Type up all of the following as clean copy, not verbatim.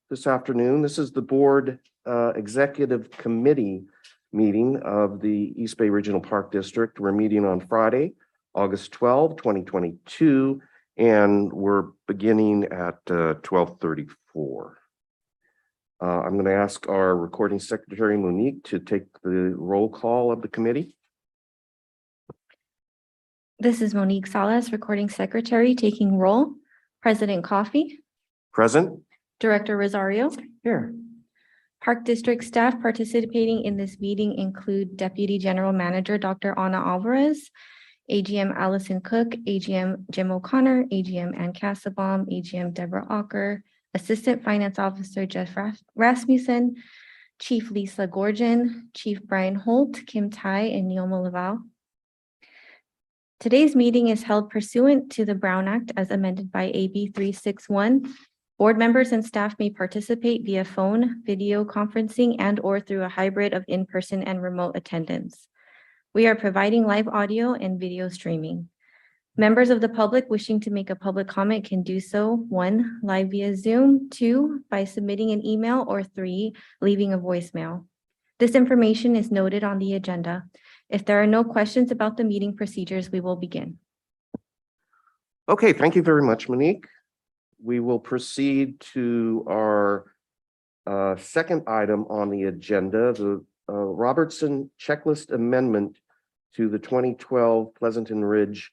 this afternoon. This is the board executive committee meeting of the East Bay Regional Park District. We're meeting on Friday, August 12, 2022, and we're beginning at 12:34. I'm going to ask our recording secretary, Monique, to take the roll call of the committee. This is Monique Salas, recording secretary, taking roll. President Coffey. Present. Director Rosario. Here. Park District staff participating in this meeting include Deputy General Manager Dr. Ana Alvarez, AGM Allison Cook, AGM Jim O'Connor, AGM Ann Cassabaum, AGM Deborah Ocker, Assistant Finance Officer Jeff Rasmussen, Chief Lisa Gorgon, Chief Brian Holt, Kim Tai, and Neoma Laval. Today's meeting is held pursuant to the Brown Act as amended by AB 361. Board members and staff may participate via phone, video conferencing, and/or through a hybrid of in-person and remote attendance. We are providing live audio and video streaming. Members of the public wishing to make a public comment can do so: 1, live via Zoom; 2, by submitting an email; or 3, leaving a voicemail. This information is noted on the agenda. If there are no questions about the meeting procedures, we will begin. Okay, thank you very much, Monique. We will proceed to our second item on the agenda, the Robertson checklist amendment to the 2012 Pleasanton Ridge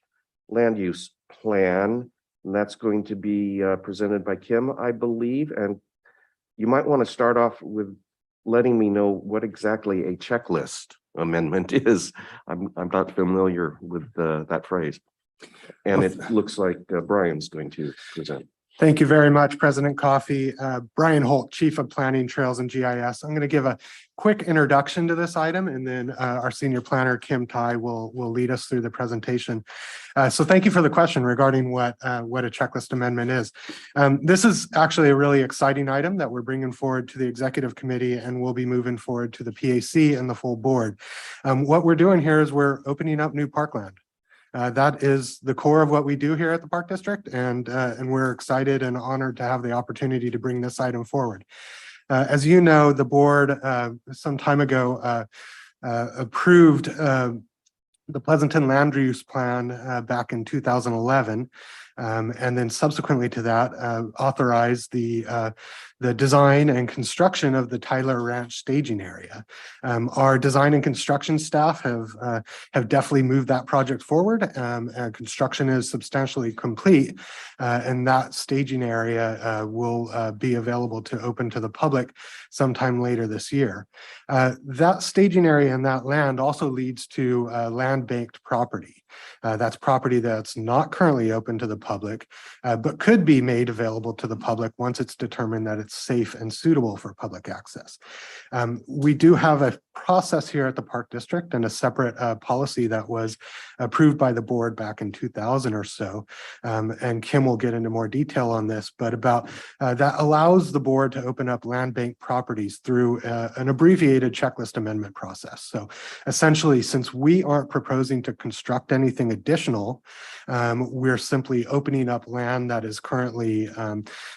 land use plan. And that's going to be presented by Kim, I believe. And you might want to start off with letting me know what exactly a checklist amendment is. I'm not familiar with that phrase. And it looks like Brian's going to present. Thank you very much, President Coffey. Brian Holt, Chief of Planning, Trails, and GIS. I'm going to give a quick introduction to this item, and then our senior planner, Kim Tai, will lead us through the presentation. So thank you for the question regarding what a checklist amendment is. This is actually a really exciting item that we're bringing forward to the executive committee, and we'll be moving forward to the PAC and the full board. What we're doing here is we're opening up new parkland. That is the core of what we do here at the Park District, and we're excited and honored to have the opportunity to bring this item forward. As you know, the board some time ago approved the Pleasanton land use plan back in 2011. And then subsequently to that, authorized the design and construction of the Tyler Ranch staging area. Our design and construction staff have definitely moved that project forward. Construction is substantially complete, and that staging area will be available to open to the public sometime later this year. That staging area and that land also leads to land banked property. That's property that's not currently open to the public, but could be made available to the public once it's determined that it's safe and suitable for public access. We do have a process here at the Park District and a separate policy that was approved by the board back in 2000 or so. And Kim will get into more detail on this, but about that allows the board to open up land bank properties through an abbreviated checklist amendment process. So essentially, since we aren't proposing to construct anything additional, we're simply opening up land that is currently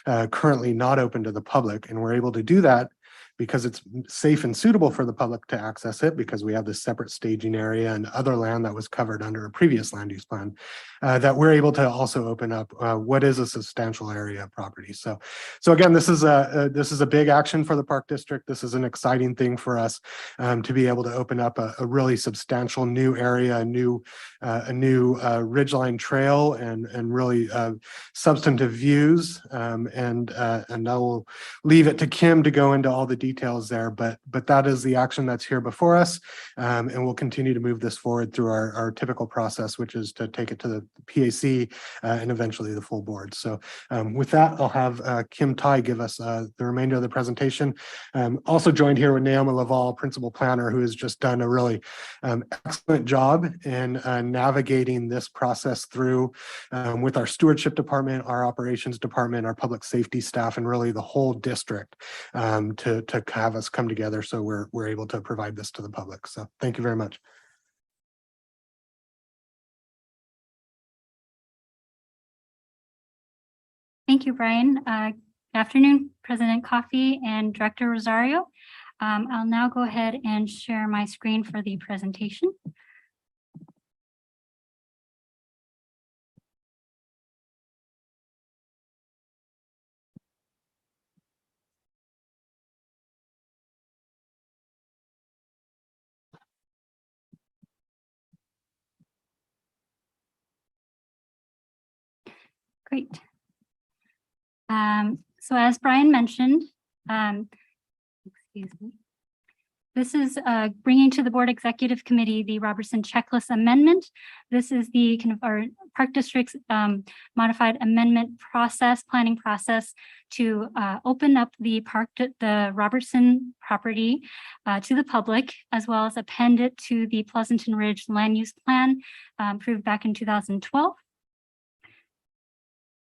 not open to the public, and we're able to do that because it's safe and suitable for the public to access it, because we have this separate staging area and other land that was covered under a previous land use plan, that we're able to also open up what is a substantial area of property. So again, this is a big action for the Park District. This is an exciting thing for us to be able to open up a really substantial new area, a new ridgeline trail, and really substantive views. And I will leave it to Kim to go into all the details there, but that is the action that's here before us, and we'll continue to move this forward through our typical process, which is to take it to the PAC and eventually the full board. So with that, I'll have Kim Tai give us the remainder of the presentation. Also joined here with Neoma Laval, principal planner, who has just done a really excellent job in navigating this process through with our stewardship department, our operations department, our public safety staff, and really the whole district to have us come together so we're able to provide this to the public. So thank you very much. Thank you, Brian. Afternoon, President Coffey and Director Rosario. I'll now go ahead and share my screen for the presentation. Great. So as Brian mentioned, excuse me. This is bringing to the Board Executive Committee the Robertson Checklist Amendment. This is the kind of our Park District's modified amendment process, planning process to open up the Robertson property to the public, as well as append it to the Pleasanton Ridge Land Use Plan approved back in 2012.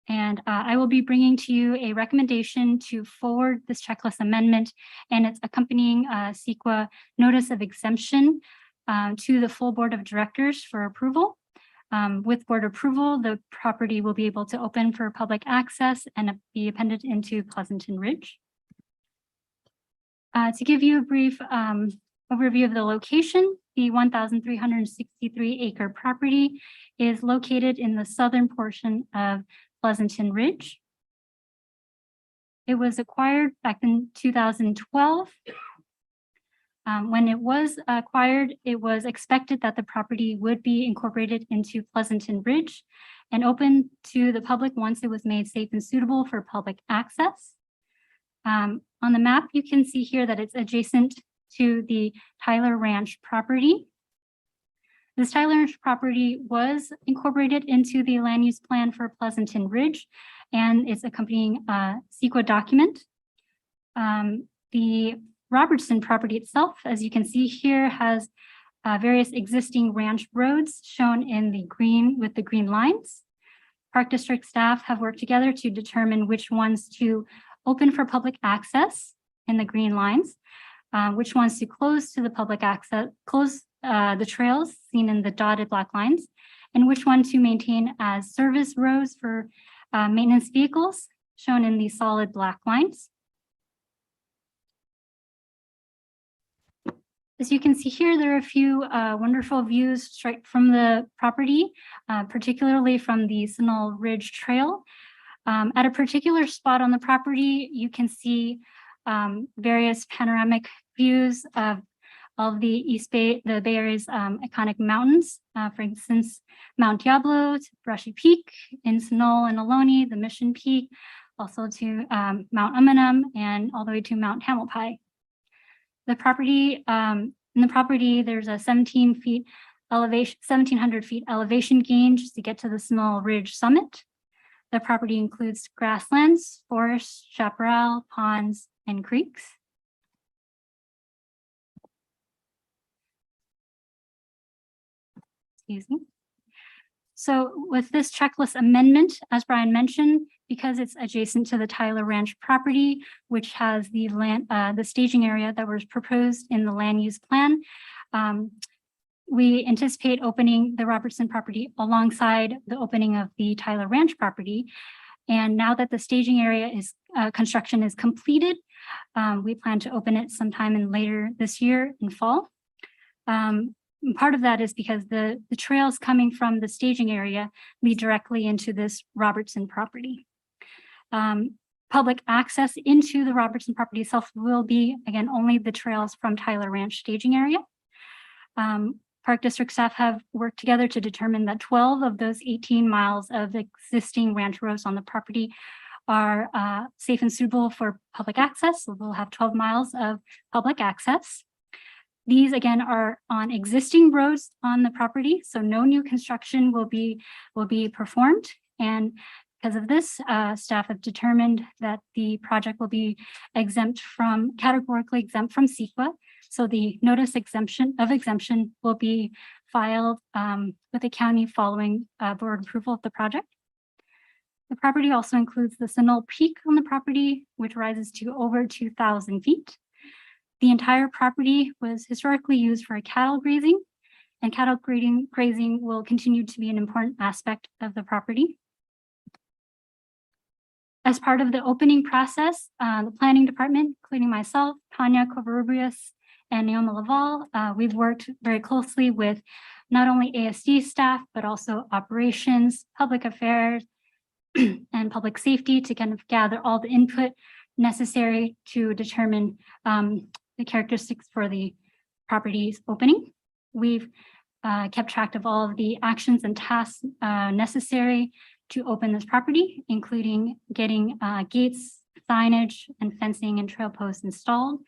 And I will be bringing to you a recommendation to forward this checklist amendment and its accompanying CEQA notice of exemption to the full board of directors for approval. With board approval, the property will be able to open for public access and be appended into Pleasanton Ridge. To give you a brief overview of the location, the 1,363 acre property is located in the southern portion of Pleasanton Ridge. It was acquired back in 2012. When it was acquired, it was expected that the property would be incorporated into Pleasanton Ridge and open to the public once it was made safe and suitable for public access. On the map, you can see here that it's adjacent to the Tyler Ranch property. This Tyler Ranch property was incorporated into the land use plan for Pleasanton Ridge and its accompanying CEQA document. The Robertson property itself, as you can see here, has various existing ranch roads shown in the green with the green lines. Park District staff have worked together to determine which ones to open for public access in the green lines, which ones to close to the public access, close the trails seen in the dotted black lines, and which one to maintain as service roads for maintenance vehicles shown in the solid black lines. As you can see here, there are a few wonderful views straight from the property, particularly from the Sunol Ridge Trail. At a particular spot on the property, you can see various panoramic views of the East Bay, the Bay Area's iconic mountains. For instance, Mount Diablo to Brushy Peak in Sunol and Ohlone, the Mission Peak, also to Mount Umunhum and all the way to Mount Tamalpais. The property, in the property, there's a 17 feet elevation, 1,700 feet elevation gain just to get to the Sunol Ridge summit. The property includes grasslands, forests, chaparral, ponds, and creeks. Excuse me. So with this checklist amendment, as Brian mentioned, because it's adjacent to the Tyler Ranch property, which has the land, the staging area that was proposed in the land use plan, we anticipate opening the Robertson property alongside the opening of the Tyler Ranch property. And now that the staging area is construction is completed, we plan to open it sometime in later this year in fall. Part of that is because the trails coming from the staging area lead directly into this Robertson property. Public access into the Robertson property itself will be, again, only the trails from Tyler Ranch staging area. Park District staff have worked together to determine that 12 of those 18 miles of existing ranch roads on the property are safe and suitable for public access. So we'll have 12 miles of public access. These again are on existing roads on the property, so no new construction will be performed. And because of this, staff have determined that the project will be categorically exempt from CEQA. So the notice of exemption will be filed with the county following board approval of the project. The property also includes the Sunol Peak on the property, which rises to over 2,000 feet. The entire property was historically used for cattle grazing, and cattle grazing will continue to be an important aspect of the property. As part of the opening process, the planning department, including myself, Tanya Covarrubias, and Naomi Laval, we've worked very closely with not only ASD staff, but also operations, public affairs, and public safety to kind of gather all the input necessary to determine the characteristics for the property's opening. We've kept track of all of the actions and tasks necessary to open this property, including getting gates, signage, and fencing and trail posts installed,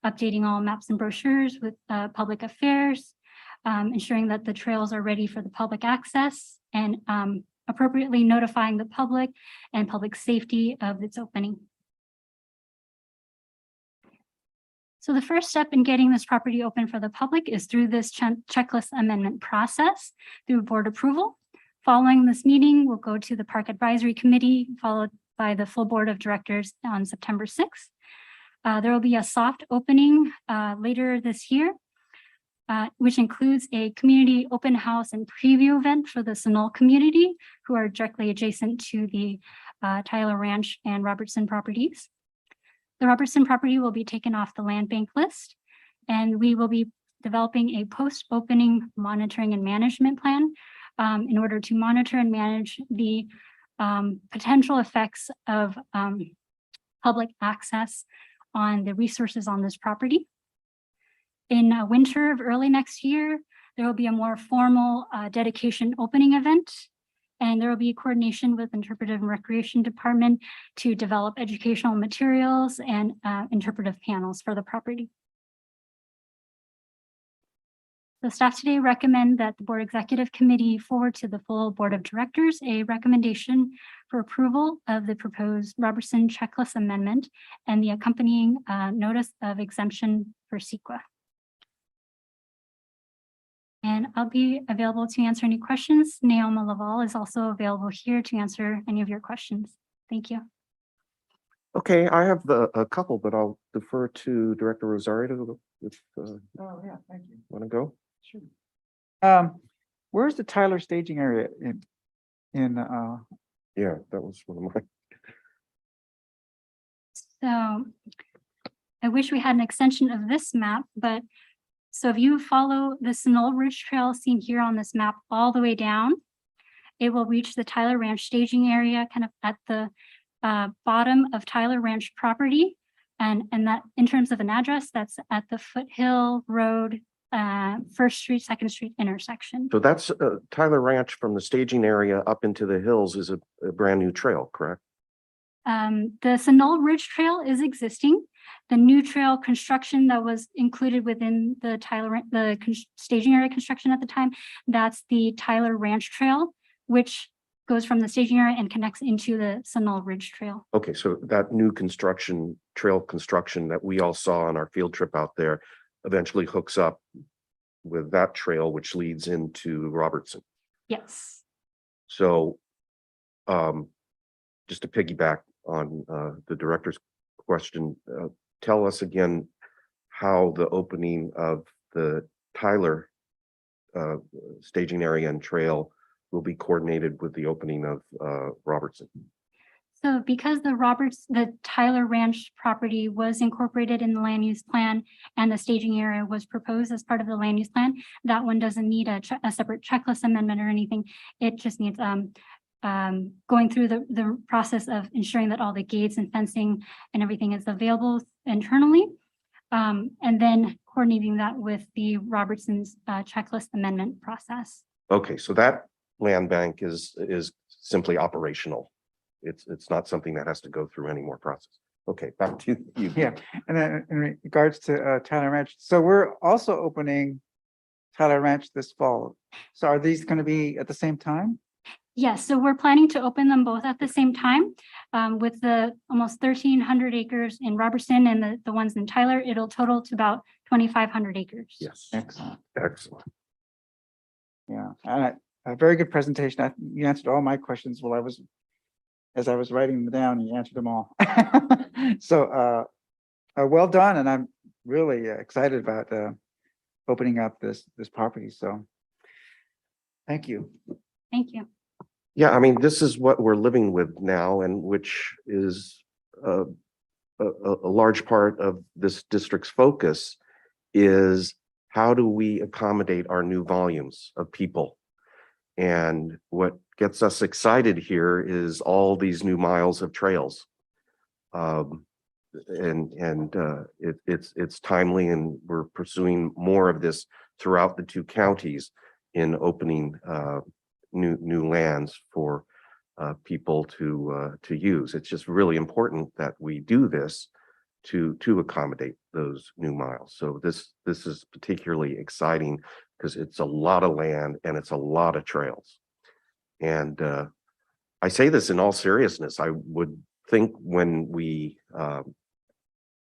updating all maps and brochures with public affairs, ensuring that the trails are ready for the public access, and appropriately notifying the public and public safety of its opening. So the first step in getting this property open for the public is through this checklist amendment process through board approval. Following this meeting, we'll go to the Park Advisory Committee, followed by the full board of directors on September 6th. There will be a soft opening later this year, which includes a community open house and preview event for the Sunol community, who are directly adjacent to the Tyler Ranch and Robertson properties. The Robertson property will be taken off the land bank list, and we will be developing a post-opening monitoring and management plan in order to monitor and manage the potential effects of public access on the resources on this property. In winter of early next year, there will be a more formal dedication opening event, and there will be coordination with Interpretive and Recreation Department to develop educational materials and interpretive panels for the property. The staff today recommend that the Board Executive Committee forward to the full Board of Directors a recommendation for approval of the proposed Robertson checklist amendment and the accompanying notice of exemption for CEQA. And I'll be available to answer any questions. Naomi Laval is also available here to answer any of your questions. Thank you. Okay, I have a couple, but I'll defer to Director Rosario if Oh, yeah, thank you. want to go. Sure. Where's the Tyler staging area in Yeah, that was one of my. So I wish we had an extension of this map, but so if you follow the Sunol Ridge Trail seen here on this map all the way down, it will reach the Tyler Ranch staging area kind of at the bottom of Tyler Ranch property. And that in terms of an address, that's at the Foothill Road, 1st Street, 2nd Street intersection. So that's Tyler Ranch from the staging area up into the hills is a brand new trail, correct? The Sunol Ridge Trail is existing. The new trail construction that was included within the staging area construction at the time, that's the Tyler Ranch Trail, which goes from the staging area and connects into the Sunol Ridge Trail. Okay, so that new trail construction that we all saw on our field trip out there eventually hooks up with that trail, which leads into Robertson. Yes. So just to piggyback on the director's question, tell us again how the opening of the Tyler staging area and trail will be coordinated with the opening of Robertson. So because the Tyler Ranch property was incorporated in the land use plan and the staging area was proposed as part of the land use plan, that one doesn't need a separate checklist amendment or anything. It just needs going through the process of ensuring that all the gates and fencing and everything is available internally. And then coordinating that with the Robertson's checklist amendment process. Okay, so that land bank is simply operational. It's not something that has to go through any more process. Okay, back to you. yeah, and then in regards to Tyler Ranch, so we're also opening Tyler Ranch this fall. So are these going to be at the same time? Yes, so we're planning to open them both at the same time with the almost 1,300 acres in Robertson and the ones in Tyler. It'll total to about 2,500 acres. Yes, Excellent. excellent. Yeah, and a very good presentation. You answered all my questions while as I was writing them down, you answered them all. So well done, and I'm really excited about opening up this property. So thank you. Thank you. Yeah, I mean, this is what we're living with now, and which is a large part of this district's focus is how do we accommodate our new volumes of people? And what gets us excited here is all these new miles of trails. It's timely, and we're pursuing more of this throughout the two counties in opening new lands for people to use. It's just really important that we do this to accommodate those new miles. So this is particularly exciting because it's a lot of land and it's a lot of trails. And I say this in all seriousness. I would think when we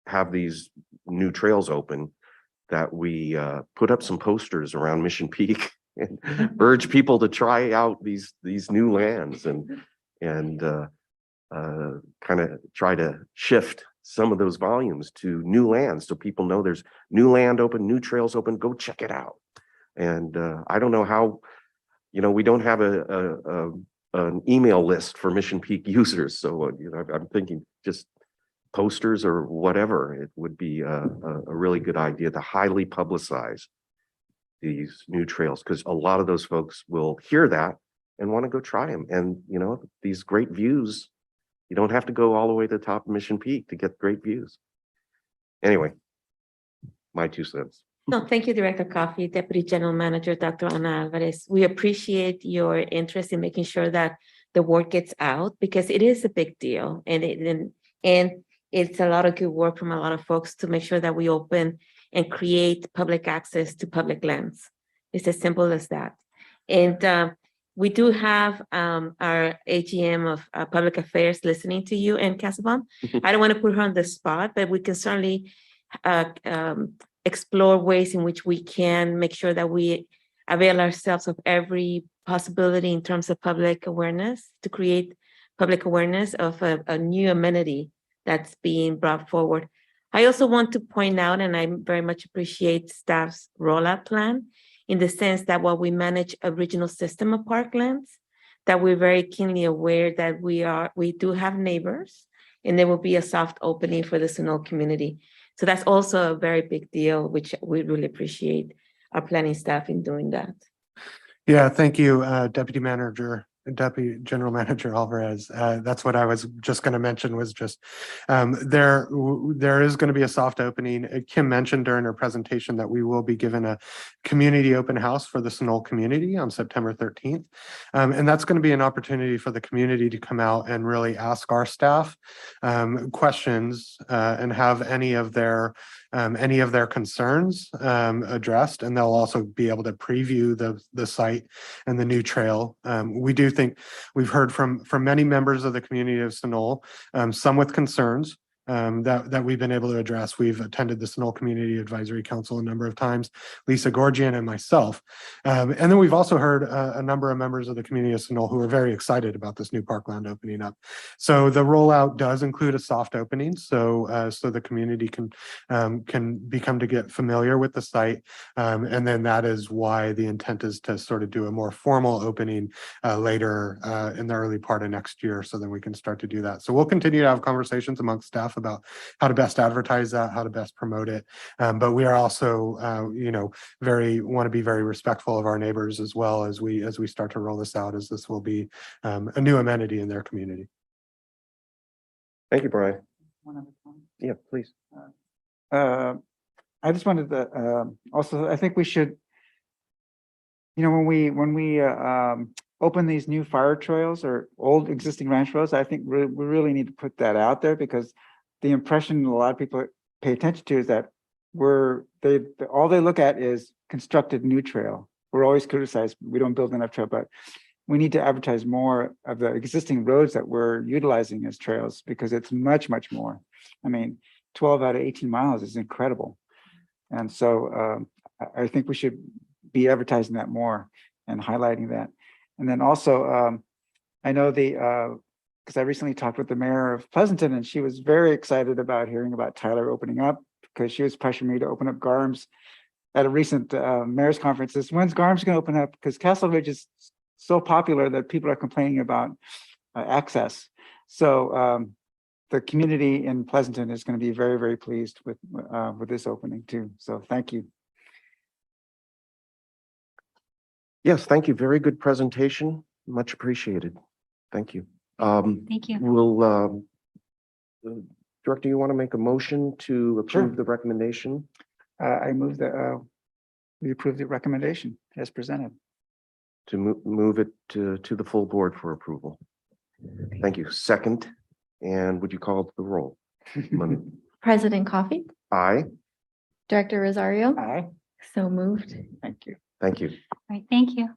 have these new trails open that we put up some posters around Mission Peak and urge people to try out these new lands and kind of try to shift some of those volumes to new lands so people know there's new land open, new trails open, go check it out. And I don't know how, we don't have an email list for Mission Peak users. So, I'm thinking just posters or whatever, it would be a really good idea to highly publicize these new trails, because a lot of those folks will hear that and want to go try them. And, these great views, you don't have to go all the way to the top of Mission Peak to get great views. Anyway, my 2 cents. No, thank you, Director Coffey, Deputy General Manager, Dr. Ana Alvarez. We appreciate your interest in making sure that the word gets out, because it is a big deal. And it's a lot of good work from a lot of folks to make sure that we open and create public access to public lands. It's as simple as that. And we do have our AGM of Public Affairs listening to you and Casabon. I don't want to put her on the spot, but we can certainly explore ways in which we can make sure that we avail ourselves of every possibility in terms of public awareness, to create public awareness of a new amenity that's being brought forward. I also want to point out, and I very much appreciate staff's rollout plan, in the sense that while we manage a regional system of parklands, that we're very keenly aware that we do have neighbors, and there will be a soft opening for the Sunol community. So that's also a very big deal, which we really appreciate our planning staff in doing that. Yeah, thank you, Deputy General Manager Alvarez. That's what I was just going to mention, was just there is going to be a soft opening. Kim mentioned during her presentation that we will be given a community open house for the Sunol community on September 13th. And that's going to be an opportunity for the community to come out and really ask our staff questions and have any of their concerns addressed. And they'll also be able to preview the site and the new trail. We do think we've heard from many members of the community of Sunol, some with concerns that we've been able to address. We've attended the Sunol Community Advisory Council a number of times, Lisa Gorgian and myself. And then we've also heard a number of members of the community of Sunol who are very excited about this new parkland opening up. So the rollout does include a soft opening, so the community can become to get familiar with the site. And then that is why the intent is to sort of do a more formal opening later in the early part of next year, so then we can start to do that. So we'll continue to have conversations amongst staff about how to best advertise that, how to best promote it. But we are also, want to be very respectful of our neighbors as well as we start to roll this out, as this will be a new amenity in their community. Thank you, Brian. One other comment. Yeah, please. I just wanted to also, I think we should, when we open these new fire trails or old existing ranch roads, I think we really need to put that out there, because the impression a lot of people pay attention to is that all they look at is constructed new trail. We're always criticized, we don't build enough trail, but we need to advertise more of the existing roads that we're utilizing as trails, because it's much, much more. I mean, 12 out of 18 miles is incredible. And so I think we should be advertising that more and highlighting that. And then also, I know because I recently talked with the mayor of Pleasanton, and she was very excited about hearing about Tyler opening up, because she was pressuring me to open up GARMS at a recent mayor's conference. When's GARMS going to open up? Because Castle Ridge is so popular that people are complaining about access. So the community in Pleasanton is going to be very, very pleased with this opening too. So thank you. Yes, thank you. Very good presentation. Much appreciated. Thank you. Thank you. Will Director, you want to make a motion to Sure. approve the recommendation? I move that we approve the recommendation as presented. To move it to the full board for approval. Thank you. Second, and would you call the roll? President Coffee, Aye. Director Rosario, Aye. so moved. Thank you. Thank you. All right, thank you.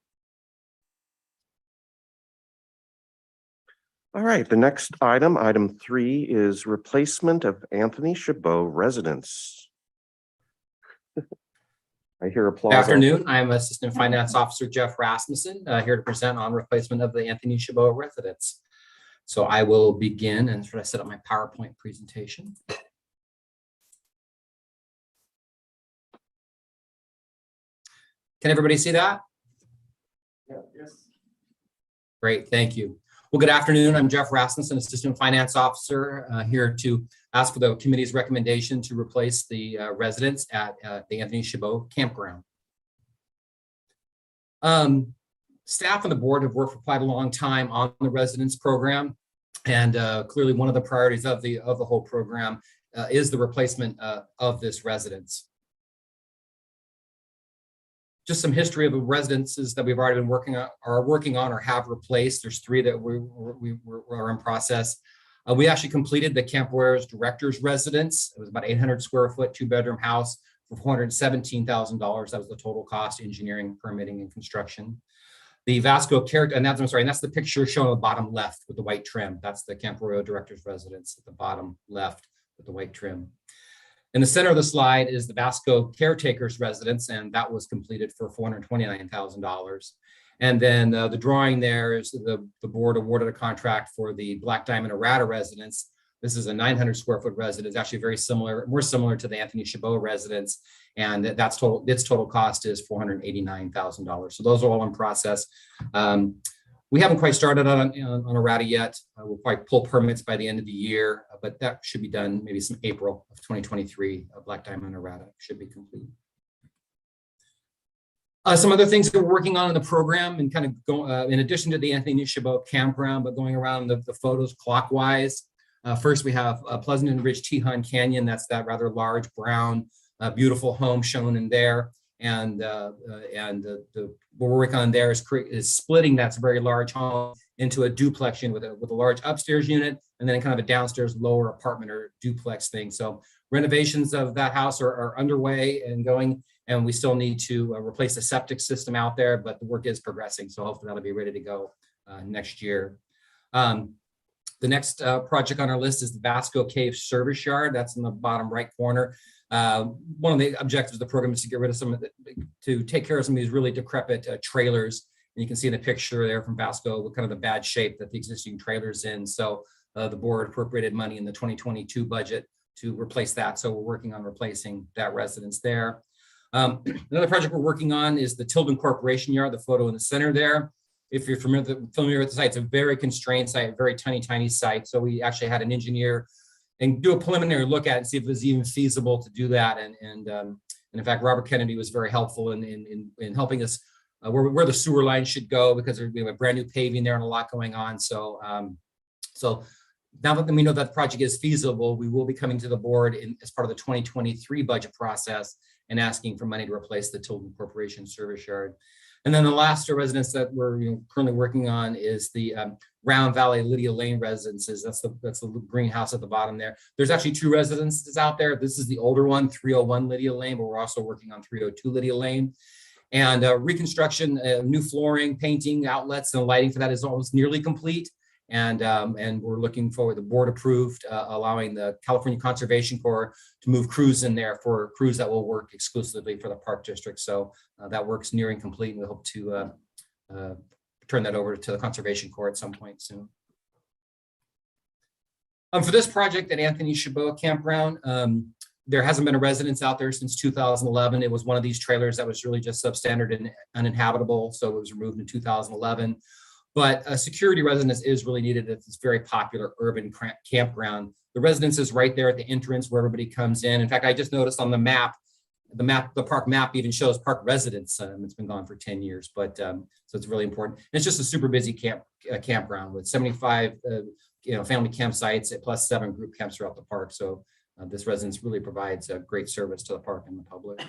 All right, the next item, item 3, is replacement of Anthony Chabot residence. I hear applause. Good afternoon. I'm Assistant Finance Officer Jeff Rasmussen, here to present on replacement of the Anthony Chabot residence. So I will begin and sort of set up my PowerPoint presentation. Can everybody see that? Yes. Great, thank you. Well, good afternoon. I'm Jeff Rasmussen, Assistant Finance Officer, here to ask for the committee's recommendation to replace the residence at the Anthony Chabot Campground. Staff and the board have worked for quite a long time on the residence program, and clearly one of the priorities of the whole program is the replacement of this residence. Just some history of the residences that we've already been working on or have replaced. There's 3 that we're in process. We actually completed the Camp Warriors Director's Residence. It was about 800 square foot, 2-bedroom house for $417,000. That was the total cost, engineering, permitting, and construction. The Vasco character, and that's the picture shown on the bottom left with the white trim. That's the Camp Warrior Director's Residence at the bottom left with the white trim. In the center of the slide is the Vasco Caretaker's Residence, and that was completed for $429,000. And then the drawing there is the board awarded a contract for the Black Diamond Errata Residence. This is a 900 square foot residence, actually very similar, more similar to the Anthony Chabot residence. And its total cost is $489,000. So those are all in process. We haven't quite started on Errata yet. We'll probably pull permits by the end of the year, but that should be done maybe some April of 2023. Black Diamond Errata should be complete. Some other things that we're working on in the program, and kind of go in addition to the Anthony Chabot Campground, but going around the photos clockwise. First, we have Pleasanton Ridge Tejon Canyon. That's that rather large brown, beautiful home shown in there. And what we're working on there is splitting that very large home into a duplex unit with a large upstairs unit, and then kind of a downstairs lower apartment or duplex thing. So renovations of that house are underway and going, and we still need to replace the septic system out there, but the work is progressing. So hopefully that'll be ready to go next year. The next project on our list is the Vasco Cave Service Yard. That's in the bottom right corner. One of the objectives of the program is to get rid of to take care of some of these really decrepit trailers. And you can see in the picture there from Vasco what kind of the bad shape that the existing trailer's in. So the board appropriated money in the 2022 budget to replace that. So we're working on replacing that residence there. Another project we're working on is the Tilden Corporation Yard, the photo in the center there. If you're familiar with the site, it's a very constrained site, very tiny site. So we actually had an engineer and do a preliminary look at it and see if it was even feasible to do that. And in fact, Robert Kennedy was very helpful in helping us where the sewer line should go, because we have a brand new paving there and a lot going on. So now that we know that the project is feasible, we will be coming to the board as part of the 2023 budget process and asking for money to replace the Tilden Corporation Service Yard. And then the last residence that we're currently working on is the Round Valley Lydia Lane residences. That's the greenhouse at the bottom there. There's actually 2 residences out there. This is the older one, 301 Lydia Lane, but we're also working on 302 Lydia Lane. And reconstruction, new flooring, painting, outlets, and lighting for that is almost nearly complete. And we're looking forward, the board approved allowing the California Conservation Corps to move crews in there for crews that will work exclusively for the park district. So that work's nearing complete, and we hope to turn that over to the Conservation Corps at some point soon. For this project at Anthony Chabot Campground, There hasn't been a residence out there since 2011. It was one of these trailers that was really just substandard and uninhabitable, so it was removed in 2011. But a security residence is really needed at this very popular urban campground. The residence is right there at the entrance where everybody comes in. In fact, I just noticed on the park map even shows park residence. It's been gone for 10 years, but so it's really important. And it's just a super busy campground with 75 family campsites plus 7 group camps throughout the park. So this residence really provides a great service to the park and the public.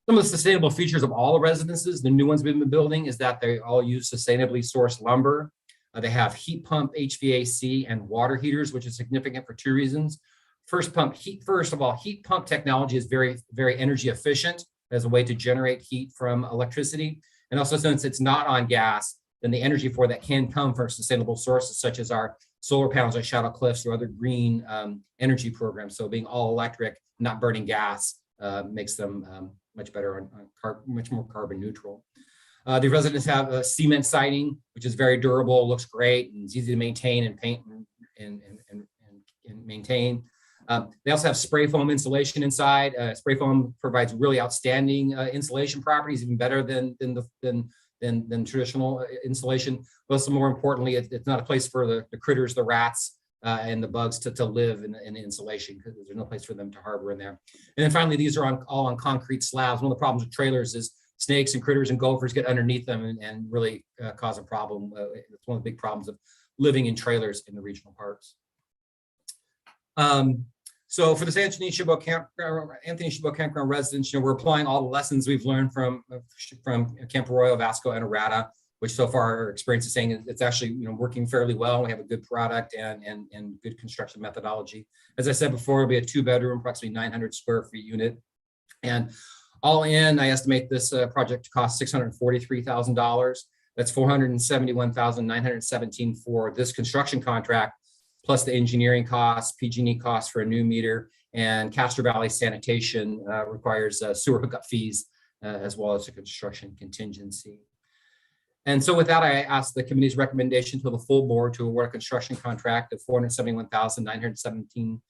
Some of the sustainable features of all the residences, the new ones we've been building, is that they all use sustainably sourced lumber. They have heat pump, HVAC, and water heaters, which is significant for 2 reasons. First of all, heat pump technology is very, very energy efficient as a way to generate heat from electricity. And also, since it's not on gas, then the energy for that can come from sustainable sources, such as our solar panels at Shadow Cliffs or other green energy programs. So being all electric, not burning gas, makes them much better much more carbon neutral. The residents have a cement siding, which is very durable, looks great, and it's easy to maintain and paint and maintain. They also have spray foam insulation inside. Spray foam provides really outstanding insulation properties, even better than traditional insulation. But also more importantly, it's not a place for the critters, the rats, and the bugs to live in the insulation, because there's no place for them to harbor in there. And then finally, these are all on concrete slabs. One of the problems with trailers is snakes and critters and gophers get underneath them and really cause a problem. It's one of the big problems of living in trailers in the regional parks. So for this Anthony Chabot Campground residents, we're applying all the lessons we've learned from Camp Arroyo, Vasco, and Arata, which so far our experience is saying it's actually working fairly well. We have a good product and good construction methodology. As I said before, it'll be a 2-bedroom, approximately 900 square feet unit. And all in, I estimate this project to cost $643,000. That's $471,917 for this construction contract, plus the engineering costs, PG&E costs for a new meter, and Castro Valley Sanitation requires sewer hookup fees, as well as a construction contingency. And so with that, I ask the committee's recommendation to the full board to award a construction contract of $471,917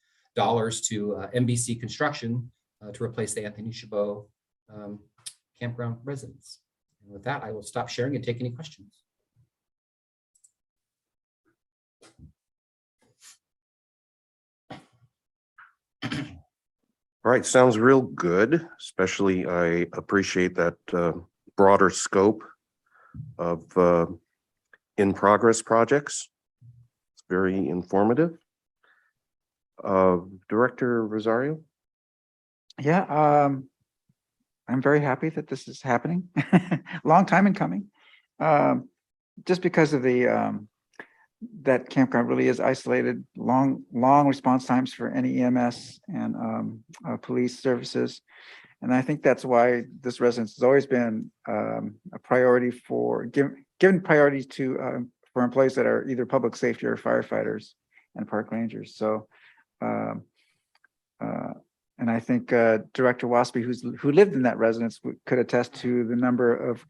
to MBC Construction to replace the Anthony Chabot campground residence. And with that, I will stop sharing and take any questions. All right, sounds real good, especially I appreciate that broader scope of in-progress projects. It's very informative. Director Rosario? Yeah, I'm very happy that this is happening. Long time in coming. Just because of the that campground really is isolated, long response times for any EMS and police services. And I think that's why this residence has always been a priority for given priority to for employees that are either public safety or firefighters and park rangers. So and I think Director Waspy, who lived in that residence, could attest to the number of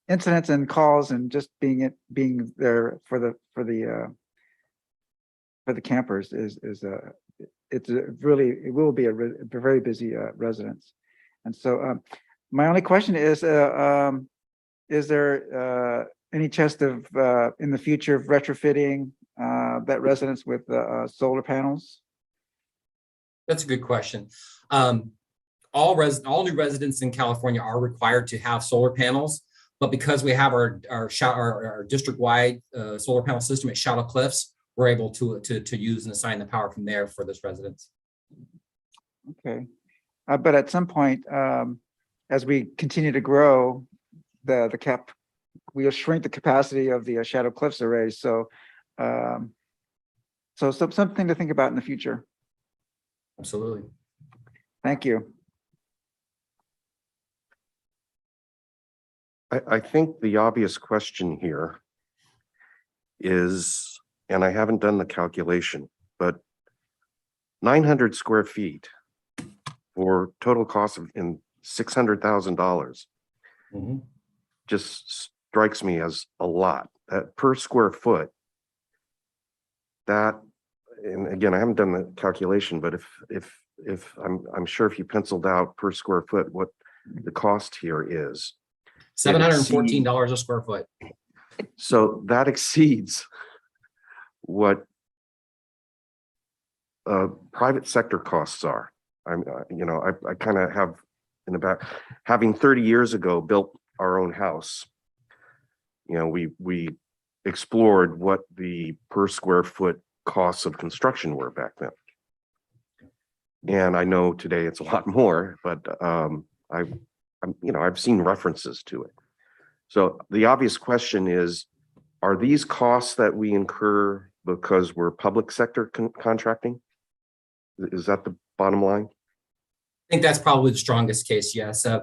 incidents and calls and just being there for the campers is it will be a very busy residence. And so my only question is there any chance of in the future of retrofitting that residence with solar panels? That's a good question. All new residents in California are required to have solar panels, but because we have our district-wide solar panel system at Shadow Cliffs, we're able to use and assign the power from there for this residence. Okay, but at some point, as we continue to grow, the cap, we'll shrink the capacity of the Shadow Cliffs array. So, something to think about in the future. Absolutely. Thank you. I think the obvious question here is, and I haven't done the calculation, but 900 square feet for total cost of $600,000 just strikes me as a lot. That per square foot, that and again, I haven't done the calculation, but if I'm sure if you penciled out per square foot what the cost here is. $714 a square foot. So that exceeds what private sector costs are. I'm, I kind of have in the back, having 30 years ago built our own house. We explored what the per square foot costs of construction were back then. And I know today it's a lot more, but I've seen references to it. So the obvious question is, are these costs that we incur because we're public sector contracting? Is that the bottom line? I think that's probably the strongest case, yes. I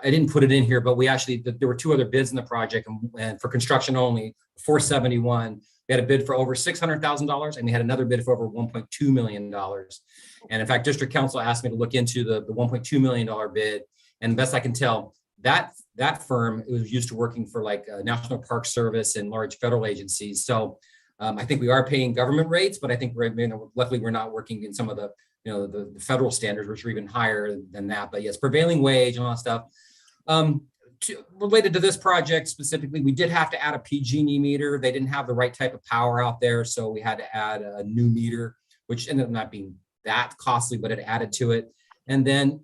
didn't put it in here, but there were two other bids in the project, and for construction only, 471. We had a bid for over $600,000, and we had another bid for over $1.2 million. And in fact, District Council asked me to look into the $1.2 million bid. And best I can tell, that firm was used to working for like National Park Service and large federal agencies. So I think we are paying government rates, but I think luckily we're not working in some of the the federal standards, which are even higher than that. But yes, prevailing wage and all that stuff. Related to this project specifically, we did have to add a PG&E meter. They didn't have the right type of power out there, so we had to add a new meter, which ended up not being that costly, but it added to it. And then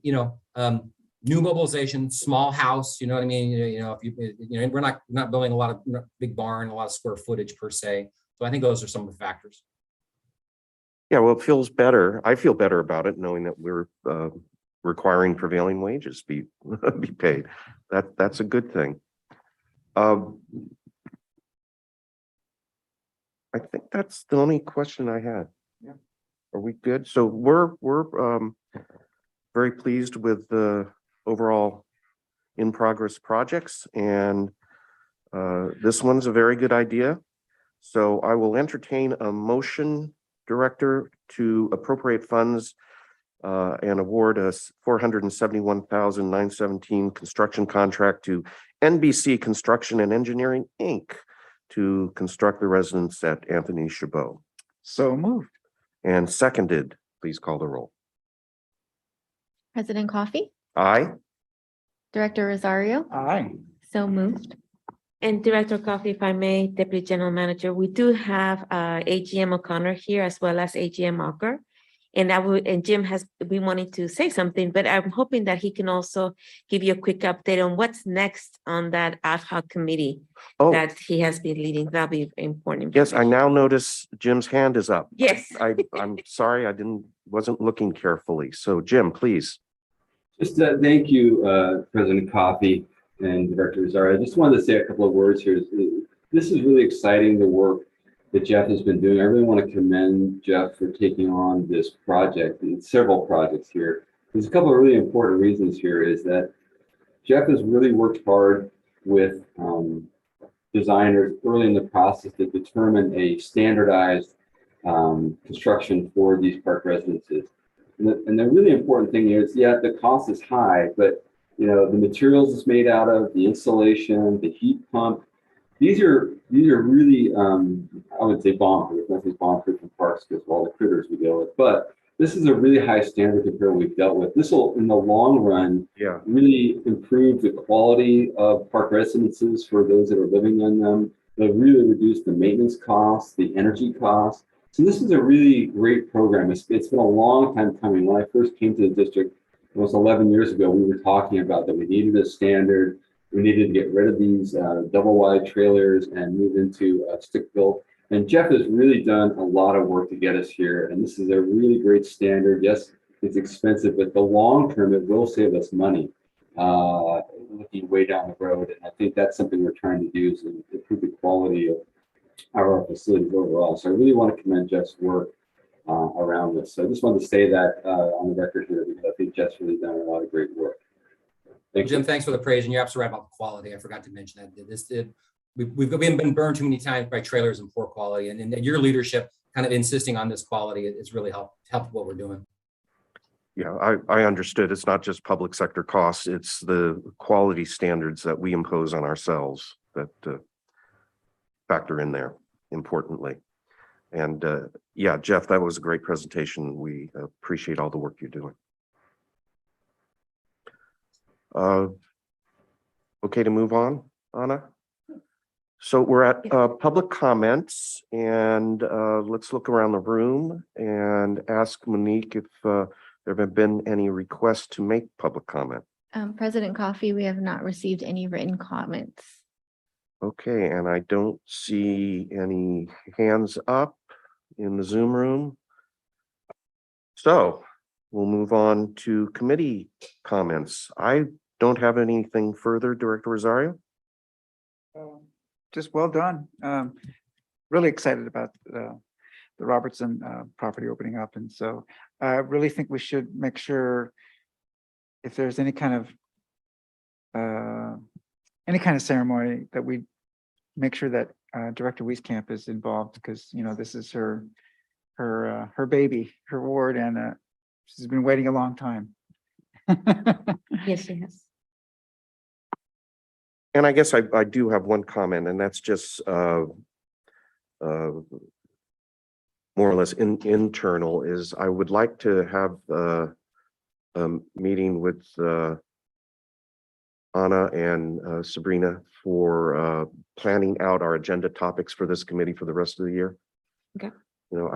new mobilization, small house. You know what I mean? If we're not building a lot of big barn, a lot of square footage per se. So I think those are some of the factors. Yeah, well, it feels better. I feel better about it knowing that we're requiring prevailing wages be paid. That's a good thing. I think that's the only question I had. Yeah. Are we good? So we're very pleased with the overall in progress projects, and this one's a very good idea. So I will entertain a motion, Director, to appropriate funds and award a $471,917 construction contract to NBC Construction and Engineering, Inc. to construct the residence at Anthony Chabot. So moved. And seconded, please call the roll. President Coffee, Aye. Director Rosario, Aye. so moved. And Director Coffey, if I may, Deputy General Manager, we do have AGM O'Connor here as well as AGM Walker. And Jim has been wanting to say something, but I'm hoping that he can also give you a quick update on what's next on that ad hoc committee that he has been leading. That'll be important. Yes, I now notice Jim's hand is up. Yes. I'm sorry, wasn't looking carefully. So Jim, please. Just thank you, President Coffey and Director Rosario. I just wanted to say a couple of words here. This is really exciting, the work that Jeff has been doing. I really want to commend Jeff for taking on this project and several projects here. There's a couple of really important reasons here is that Jeff has really worked hard with designers early in the process to determine a standardized construction for these park residences. And the really important thing is, yeah, the cost is high, but the materials it's made out of, the insulation, the heat pump, these are really, I would say bomb-proof. Nothing's bomb-proof in parks because of all the critters we deal with. But this is a really high standard compared to what we've dealt with. This will, in the long run, really improve the quality of park residences for those that are living in them. They'll really reduce the maintenance costs, the energy costs. So this is a really great program. It's been a long time coming. When I first came to the district, almost 11 years ago, we were talking about that we needed a standard. We needed to get rid of these double wide trailers and move into stick built. And Jeff has really done a lot of work to get us here. And this is a really great standard. Yes, it's expensive, but the long term, it will save us money looking way down the road. And I think that's something we're trying to do is improve the quality of our facilities overall. So I really want to commend Jeff's work around this. So I just wanted to say that on the record here, because I think Jeff's really done a lot of great work. Thank Jim, you. thanks for the praise, and you're absolutely right about the quality. I forgot to mention that. We've been burned too many times by trailers and poor quality, and your leadership kind of insisting on this quality, it's really helped what we're doing. Yeah, I understood. It's not just public sector costs, it's the quality standards that we impose on ourselves that factor in there importantly. And yeah, Jeff, that was a great presentation. We appreciate all the work you're doing. Okay to move on, Anna? So we're at public comments, and let's look around the room and ask Monique if there have been any requests to make public comment. President Coffee, we have not received any written comments. Okay, and I don't see any hands up in the Zoom room. So we'll move on to committee comments. I don't have anything further, Director Rosario. Just well done. Really excited about the Robertson property opening up. And so I really think we should make sure if there's any kind of ceremony that we make sure that Director Wieskamp is involved, because, you know, this is her baby, her ward, and she's been waiting a long time. Yes, she has. And I guess I do have one comment, and that's just more or less internal, is I would like to have a meeting with Anna and Sabrina for planning out our agenda topics for this committee for the rest of the year. Okay. You know,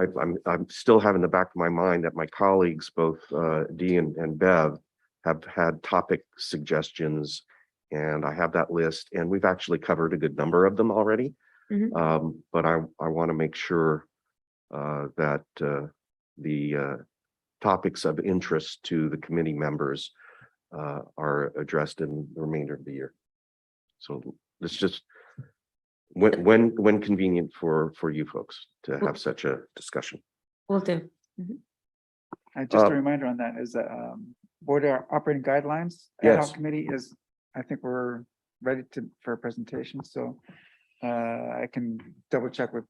I'm still having in the back of my mind that my colleagues, both Dee and Bev, have had topic suggestions, and I have that list, and we've actually covered a good number of them already. Mhm. But I want to make sure that the topics of interest to the committee members are addressed in the remainder of the year. So it's just when convenient for you folks to have such a discussion. Will do. Just a reminder on that is that board operating guidelines ad hoc Yes. committee is, I think we're ready for a presentation. So I can double check with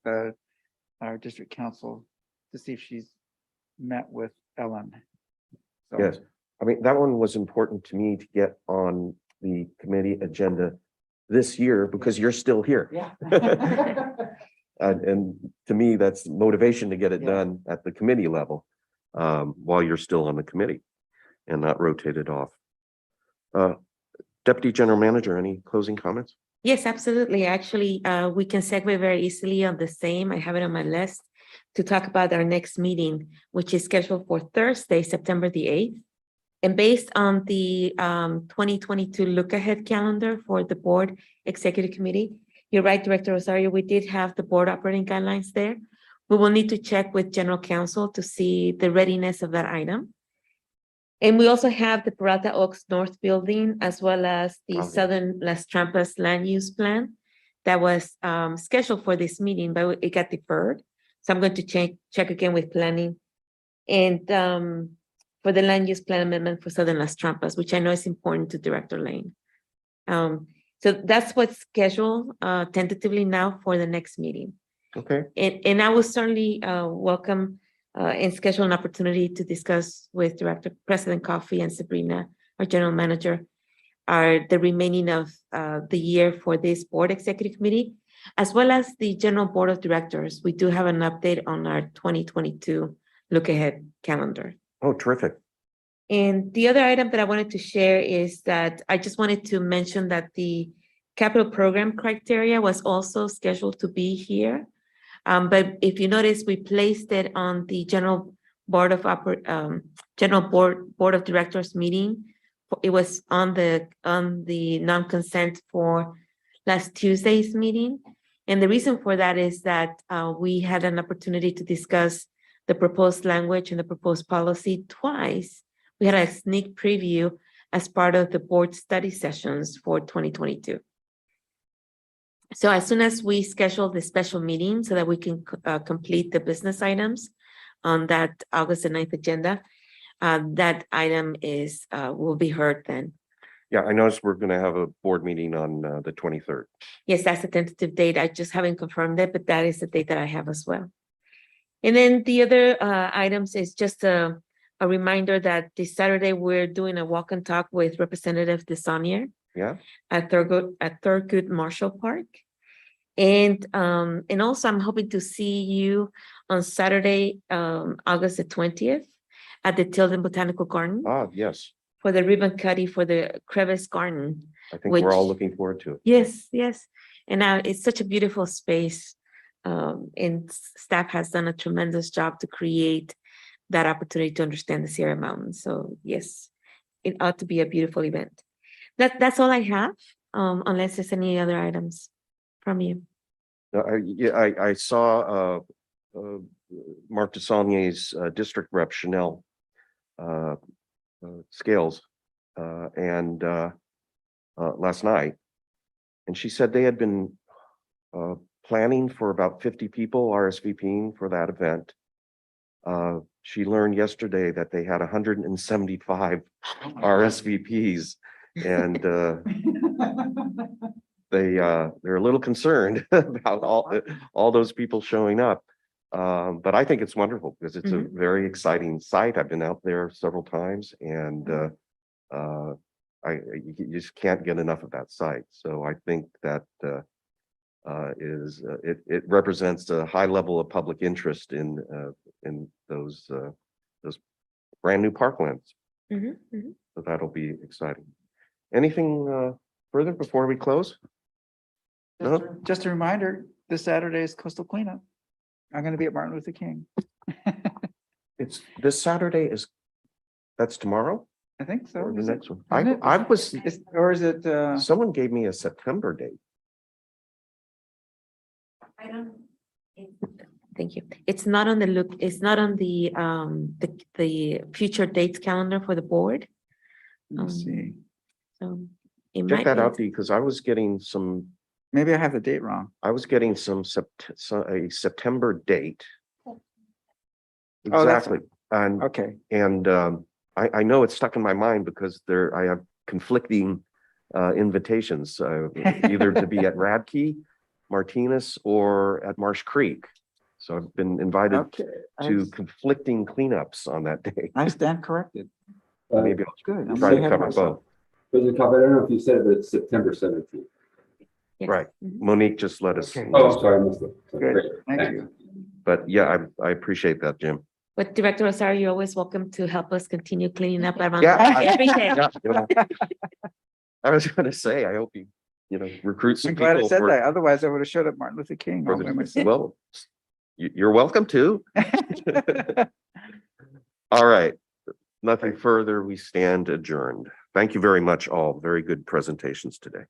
our district council to see if she's met with Ellen. So, Yes, I mean, that one was important to me to get on the committee agenda this year because you're still here. Yeah. And to me, that's motivation to get it Yeah. done at the committee level while you're still on the committee and not rotated off. Deputy General Manager, any closing comments? Yes, absolutely. Actually, we can segue very easily on the same. I have it on my list to talk about our next meeting, which is scheduled for Thursday, September the 8th. And based on the 2022 look ahead calendar for the board executive committee, you're right, Director Rosario, we did have the board operating guidelines there. We will need to check with general counsel to see the readiness of that item. And we also have the Peralta Oaks North Building, as well as the Okay. Southern Las Trampas land use plan that was scheduled for this meeting, but it got deferred. So I'm going to check again with planning and for the land use plan amendment for Southern Las Trampas, which I know is important to Director Lane. So that's what's scheduled tentatively now for the next meeting. Okay. And I will certainly welcome and schedule an opportunity to discuss with Director President Coffee and Sabrina, our general manager, the remaining of the year for this board executive committee, as well as the general board of directors. We do have an update on our 2022 look ahead calendar. Oh, terrific. And the other item that I wanted to share is that I just wanted to mention that the capital program criteria was also scheduled to be here. But if you notice, we placed it on the general board of directors meeting. It was on the non-consent for last Tuesday's meeting. And the reason for that is that we had an opportunity to discuss the proposed language and the proposed policy twice. We had a sneak preview as part of the board study sessions for 2022. So as soon as we schedule the special meeting so that we can complete the business items on that August the 9th agenda, that item will be heard then. Yeah, I noticed we're going to have a board meeting on the 23rd. Yes, that's the tentative date. I just haven't confirmed it, but that is the date that I have as well. And then the other items is just a reminder that this Saturday we're doing a walk and talk with Representative DeSaunier Yeah. at Thurgood Marshall Park. And also I'm hoping to see you on Saturday, August the 20th at the Tilden Botanical Garden Ah, yes, for the ribbon cutting for the crevice garden. I think we're all Which- looking forward to it. Yes, yes. And it's such a beautiful space. And staff has done a tremendous job to create that opportunity to understand the Sierra Mountains. So yes, it ought to be a beautiful event. That's all I have, unless there's any other items from you. I saw Mark Desaulnier's district rep Chanel Scales and last night, and she said they had been planning for about 50 people RSVPing for that event. She learned yesterday that they had 175 RSVPs, and they're a little concerned about all those people showing up. But I think it's wonderful because it's a very exciting site. I've been out there several times, and you just can't get enough of that site. So I think that it represents a high level of public interest in those brand new parklands. So that'll be exciting. Anything further before we close? No? Just a reminder, this Saturday is coastal cleanup. I'm gonna be at Martin Luther King. It's this Saturday that's tomorrow I think so. or the is it? next one? Isn't it? I was, Or is it, someone gave me a September date. I don't. Thank you. It's not on the look, it's not on the future dates calendar for the board. let's see, So it Check might that be- out because I was getting some maybe I have the date wrong. a September date. Oh, that's- Exactly. And Okay, I know it's stuck in my mind because I have conflicting invitations, either to be at Radke, Martinez, or at Marsh Creek. So I've been invited okay. to conflicting cleanups on that day. I stand corrected. Maybe Good. I'll I'm try way to ahead of cover myself. both. President Coffey, I don't know if you said it, but it's September 17th. Yes. Right. Mhm. Monique just let us. Okay. Oh, I'm sorry, I missed it. Good, Great. thank Thanks. you. But yeah, I appreciate that, Jim. But Director Rosario, you're always welcome to help us continue cleaning up around. Yeah, I appreciate it. Yeah. I was gonna say, I hope you recruit some I'm glad I people said for, that. Otherwise, I would have showed up Martin Luther King all by myself. well, you're welcome to. All right. Nothing further. We stand adjourned. Thank you very much all. Very good presentations today.